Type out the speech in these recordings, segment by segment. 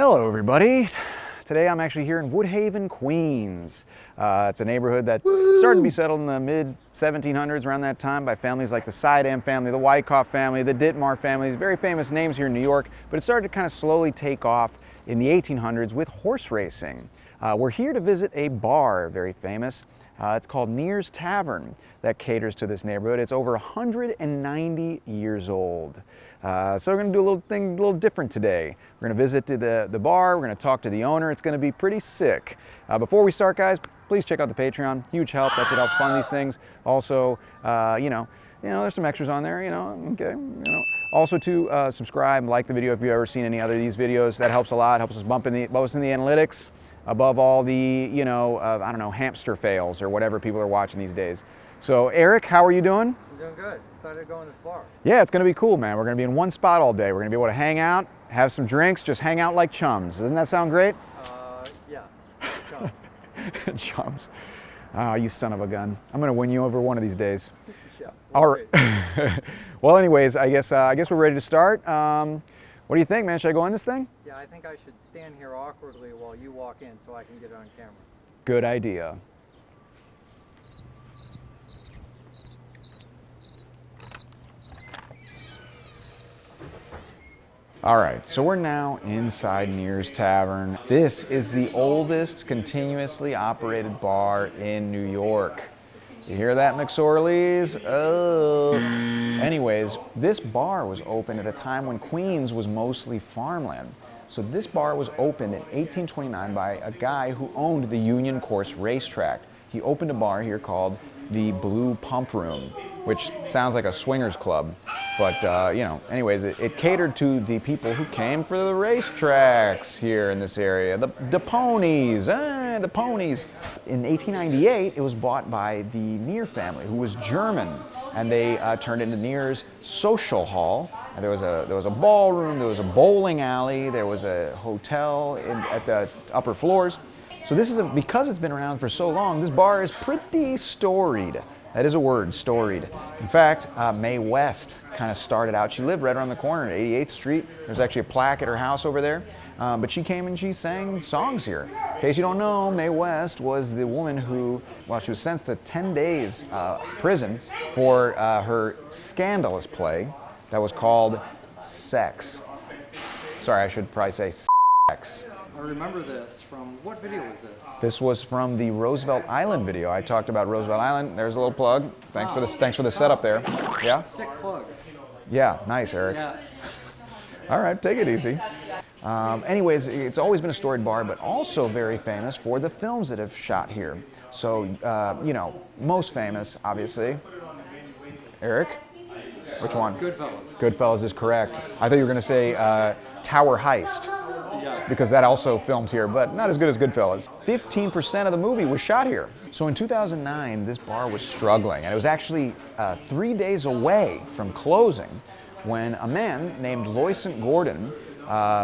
Hello everybody. Today I'm actually here in Woodhaven, Queens. It's a neighborhood that started to be settled in the mid-1700s, around that time, by families like the Sidam family, the Wyckoff family, the Ditmar families, very famous names here in New York, but it started to kind of slowly take off in the 1800s with horse racing. We're here to visit a bar, very famous. It's called Neir's Tavern, that caters to this neighborhood. It's over 190 years old. So we're going to do a little different today. We're going to visit the bar, we're going to talk to the owner. It's going to be pretty sick. Before we start, guys, please check out the Patreon. Huge help. That's what helps fund these things. Also, there's some extras on there, okay. Also to subscribe, like the video if you've ever seen any other of these videos. That helps a lot, helps us bump in the analytics above all the, I don't know, hamster fails or whatever people are watching these days. So Eric, how are you doing? I'm doing good. Excited to go in this bar. Yeah, it's going to be cool, man. We're going to be in one spot all day. We're going to be able to hang out, have some drinks, just hang out like chums. Doesn't that sound great? Yeah. Chums. Chums. Oh, you son of a gun. I'm going to win you over one of these days. Yeah. All right. Well, anyways, I guess we're ready to start. What do you think, man? Should I go in this thing? Yeah, I think I should stand here awkwardly while you walk in so I can get it on camera. Good idea. All right, so we're now inside Neir's Tavern. This is the oldest continuously operated bar in New York. You hear that, McSorleys? Oh. Anyways, this bar was opened at a time when Queens was mostly farmland. So this bar was opened in 1829 by a guy who owned the Union Course racetrack. He opened a bar here called the Blue Pump Room, which sounds like a swingers club. But, anyways, it catered to the people who came for the racetracks here in this area. The ponies, the ponies. In 1898, it was bought by the Neir family, who was German, and they turned it into Neir's Social Hall. And there was a ballroom, there was a bowling alley, there was a hotel at the upper floors. So this is because it's been around for so long, this bar is pretty storied. That is a word, storied. In fact, Mae West kind of started out. She lived right around the corner at 88th Street. There's actually a plaque at her house over there. But she came and she sang songs here. In case you don't know, Mae West was the woman who, she was sentenced to 10 days prison for her scandalous play that was called Sex. Sorry, I should probably say Sex. I remember this from, what video was this? This was from the Roosevelt Island video. I talked about Roosevelt Island. There's a little plug. Thanks for the setup there. Yeah? Sick plug. Yeah, nice, Eric. Yes. All right, take it easy. Anyways, it's always been a storied bar, but also very famous for the films that have shot here. So, most famous, obviously. Eric? Which one? Goodfellas. Goodfellas is correct. I thought you were going to say Tower Heist. Yes. Because that also filmed here, but not as good as Goodfellas. 15% of the movie was shot here. So in 2009, this bar was struggling, and it was actually 3 days away from closing when a man named Loy Gordon,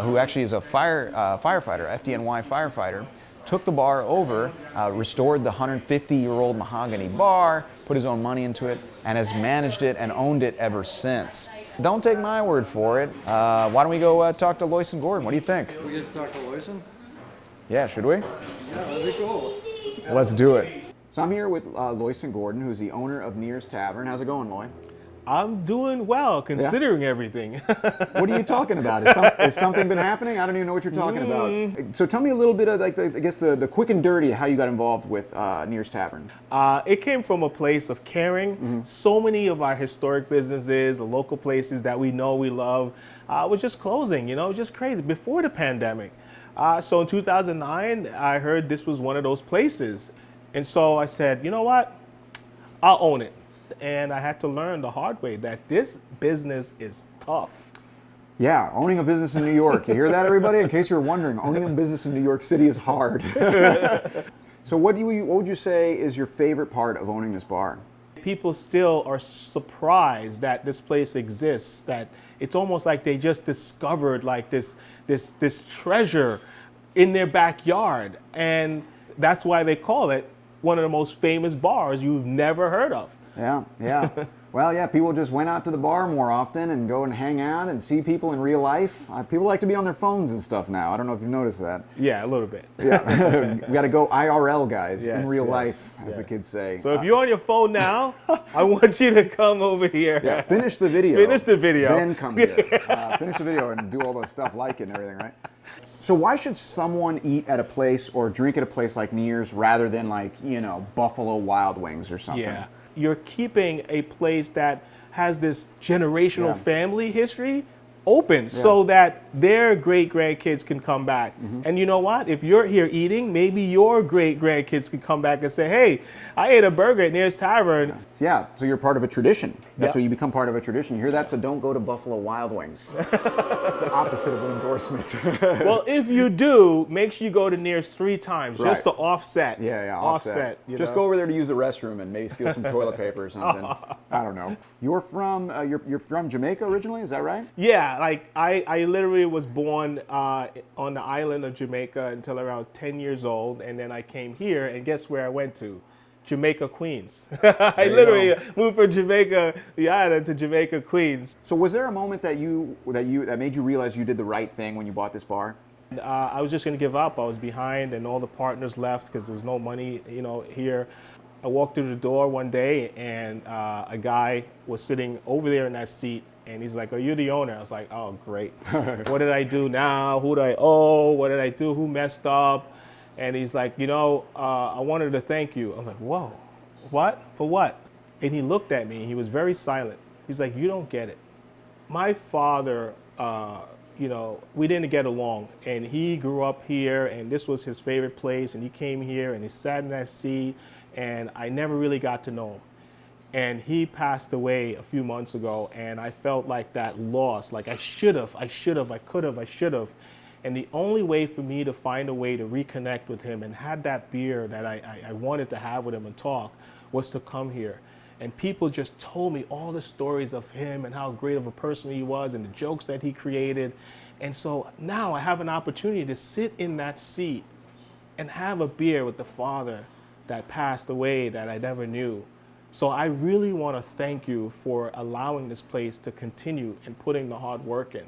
who actually is a firefighter, FDNY firefighter, took the bar over, restored the 150-year-old mahogany bar, put his own money into it, and has managed it and owned it ever since. Don't take my word for it. Why don't we go talk to Loy Gordon? What do you think? We get to talk to Loyson? Yeah, should we? Yeah, that'd be cool. Let's do it. So I'm here with Loy Gordon, who's the owner of Neir's Tavern. How's it going, Loy? I'm doing well, considering everything. What are you talking about? Has something been happening? I don't even know what you're talking about. So tell me a little bit of, the quick and dirty of how you got involved with Neir's Tavern. It came from a place of caring. Mm-hmm. So many of our historic businesses, the local places that we know we love, was just closing, just crazy, before the pandemic. So in 2009, I heard this was one of those places. And so I said, you know what? I'll own it. And I had to learn the hard way that this business is tough. Yeah, owning a business in New York. You hear that, everybody? In case you were wondering, owning a business in New York City is hard. So what would you say is your favorite part of owning this bar? People still are surprised that this place exists, that it's almost like they just discovered like this treasure in their backyard. And that's why they call it one of the most famous bars you've never heard of. Yeah, yeah. Well, yeah, people just went out to the bar more often and go and hang out and see people in real life. People like to be on their phones and stuff now. I don't know if you've noticed that. Yeah, a little bit. Yeah, we got to go IRL, guys, Yes, in real yes, life, as yes. the kids say. So if you're on your phone now, I want you to come over here. Yeah, finish the video. Finish the video. Then come here. Finish the video and do all the stuff, like it and everything, right? So why should someone eat at a place or drink at a place like Neir's rather than like, you know, Buffalo Wild Wings or something? Yeah. You're keeping a place that has this generational family history open so that their great grandkids can come back. And you know what? If you're here eating, maybe your great grandkids can come back and say, hey, I ate a burger at Neir's Tavern. Yeah, so you're part of a tradition. That's Yep. what you become part of a tradition. You hear that? So don't go to Buffalo Wild Wings. It's the opposite of an endorsement. Well, if you do, make sure you go to Neir's 3 times just to Right. offset. Yeah, Offset. You Just know? go over there to use the restroom and maybe steal some toilet paper or something. I don't know. You're from you're from Jamaica originally, is that right? Yeah, like I literally was born on the island of Jamaica until around 10 years old, and then I came here, and guess where I went to? Jamaica, Queens. I you literally go. moved from Jamaica, the island, to Jamaica, Queens. So was there a moment that made you realize you did the right thing when you bought this bar? I was just gonna give up. I was behind, and all the partners left because there was no money, you know, here. I walked through the door one day, and a guy was sitting over there in that seat, and he's like, "Are you the owner?" I was like, "Oh, great. What did I do now? Who do I owe? What did I do? Who messed up?" And he's like, "You know, I wanted to thank you." I was like, "Whoa, what? For what?" And he looked at me. He was very silent. He's like, "You don't get it. My father, you know, we didn't get along, and he grew up here, and this was his favorite place, and he came here, and he sat in that seat, and I never really got to know him. And he passed away a few months ago, and I felt like that loss, like I could have. And the only way for me to find a way to reconnect with him and have that beer that I wanted to have with him and talk was to come here. And people just told me all the stories of him and how great of a person he was and the jokes that he created. And so now I have an opportunity to sit in that seat and have a beer with the father that passed away that I never knew. So I really want to thank you for allowing this place to continue and putting the hard work in.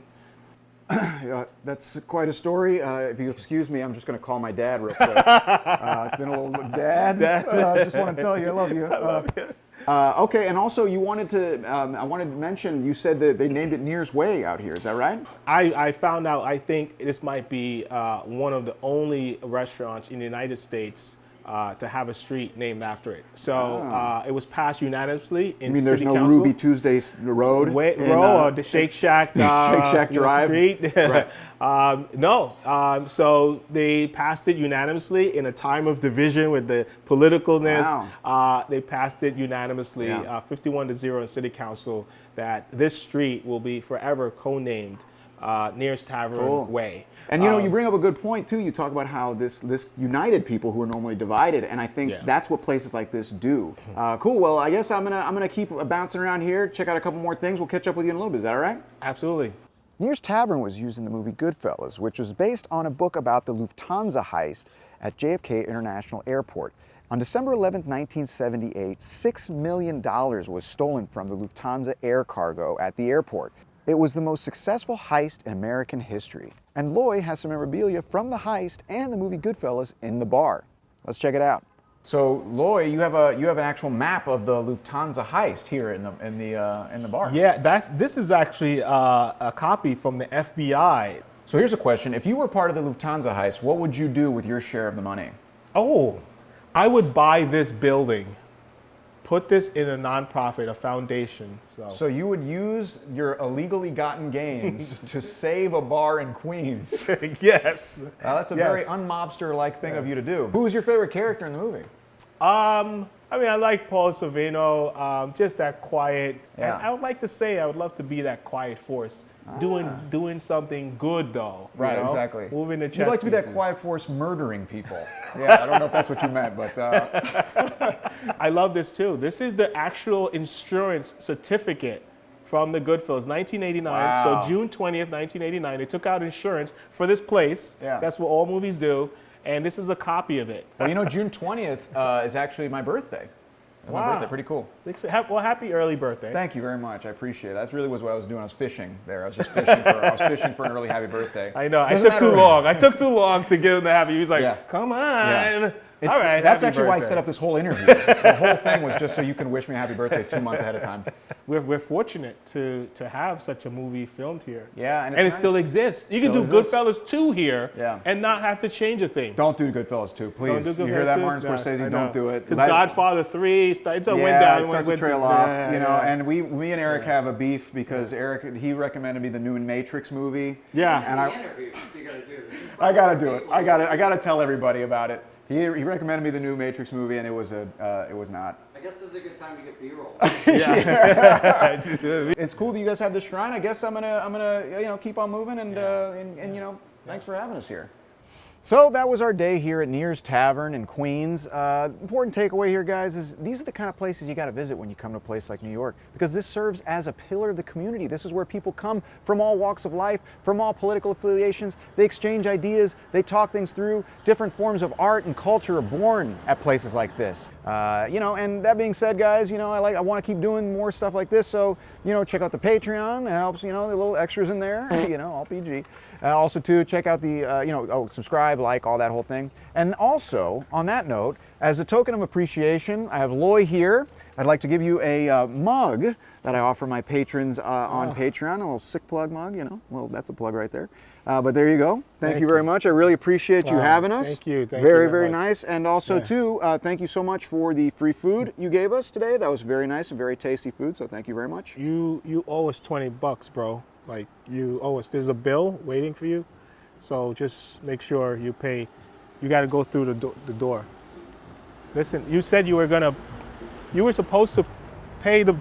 That's quite a story. If you excuse me, I'm just going to call my dad real quick. It's been a little Dad. I just want to tell you I love you. Okay, and also you wanted to. I wanted to mention. You said that they named it Neir's Way out here. Is that right? I found out. I think this might be one of the only restaurants in the United States to have a street named after it. So it was passed unanimously in I mean, there's City no Council. Ruby Tuesday Road. Or the Shake Shack, Shake Shack Drive. Street. Right. No. So they passed it unanimously in a time of division with the politicalness. Wow. They passed it unanimously, 51-0 in City Council, that this street will be forever co-named Neir's Tavern Way. And you know, you bring up a good point too. You talk about how this united people who are normally divided, and I think that's what places like this do. Cool. Well, I guess I'm gonna keep bouncing around here. Check out a couple more things. We'll catch up with you in a little bit. Is that all right? Absolutely. Neir's Tavern was used in the movie Goodfellas, which was based on a book about the Lufthansa heist at JFK International Airport. On December 11, 1978, $6 million was stolen from the Lufthansa air cargo at the airport. It was the most successful heist in American history. And Loy has some memorabilia from the heist and the movie Goodfellas in the bar. Let's check it out. So Loy, you have an actual map of the Lufthansa heist here in the bar. Yeah, this is actually a copy from the FBI. So here's a question: if you were part of the Lufthansa heist, what would you do with your share of the money? Oh, I would buy this building, put this in a nonprofit, a foundation. So you would use your illegally gotten gains to save a bar in Queens. Yes. That's a very un-mobster-like thing of you to do. Who was your favorite character in the movie? I mean, I like Paul Sorvino, just that quiet. Yeah. And I would like to say I would love to be that quiet force, doing something good though. Right, you know? exactly. Moving the chess You'd like to be that pieces. quiet force murdering people. Yeah, I don't know if that's what you meant, but... I love this too. This is the actual insurance certificate from the Goodfellas, 1989. Wow. So June 20th, 1989, they took out insurance for this place. Yeah. That's what all movies do. And this is a copy of it. Well, you know, June 20th is actually my birthday. for my birthday. Pretty cool. Well, happy early birthday. Thank you very much. I appreciate it. That really was what I was doing. I was fishing there. I was just fishing for an early happy birthday. I know. I took too long. I took too long to give him the happy. He was like, come on. Yeah. All right. That's actually why I set up this whole interview. The whole thing was just so you can wish me a happy birthday 2 months ahead of time. We're fortunate to have such a movie filmed here. Yeah, and it nice. still exists. You can do Goodfellas 2 here and not have to change a thing. Don't do Goodfellas 2, please. Don't do you hear that, 2? Martin Scorsese? Don't do it. Because Godfather 3 starts to went down. It starts to trail off, and me and Eric have a beef because Eric, he recommended me the new Matrix movie. Yeah. And I gotta do it. I gotta tell everybody about it. He recommended me the new Matrix movie, and it was not. I guess this is a good time to get B-roll. It's cool that you guys have this shrine. I guess I'm gonna keep on moving, and thanks for having us here. So that was our day here at Neir's Tavern in Queens. Important takeaway here, guys, is these are the kind of places you got to visit when you come to a place like New York, because this serves as a pillar of the community. This is where people come from all walks of life, from all political affiliations. They exchange ideas, they talk things through. Different forms of art and culture are born at places like this. And that being said, guys, I want to keep doing more stuff like this. So, check out the Patreon. It helps, the little extras in there, all PG. Also, too, check out the, subscribe, like, all that whole thing. And also, on that note, as a token of appreciation, I have Loy here. I'd like to give you a mug that I offer my patrons on Patreon, a little sick plug mug, well, that's a plug right there. But there you go. Thank you very much. I really appreciate you having us. Thank you. Very nice. And also, too, thank you so much for the free food you gave us today. That was very nice and very tasty food, so thank you very much. You owe us $20, bro. Like, you owe us. There's a bill waiting for you. So just make sure you pay. You got to go through the door. Listen, you said you were supposed to pay the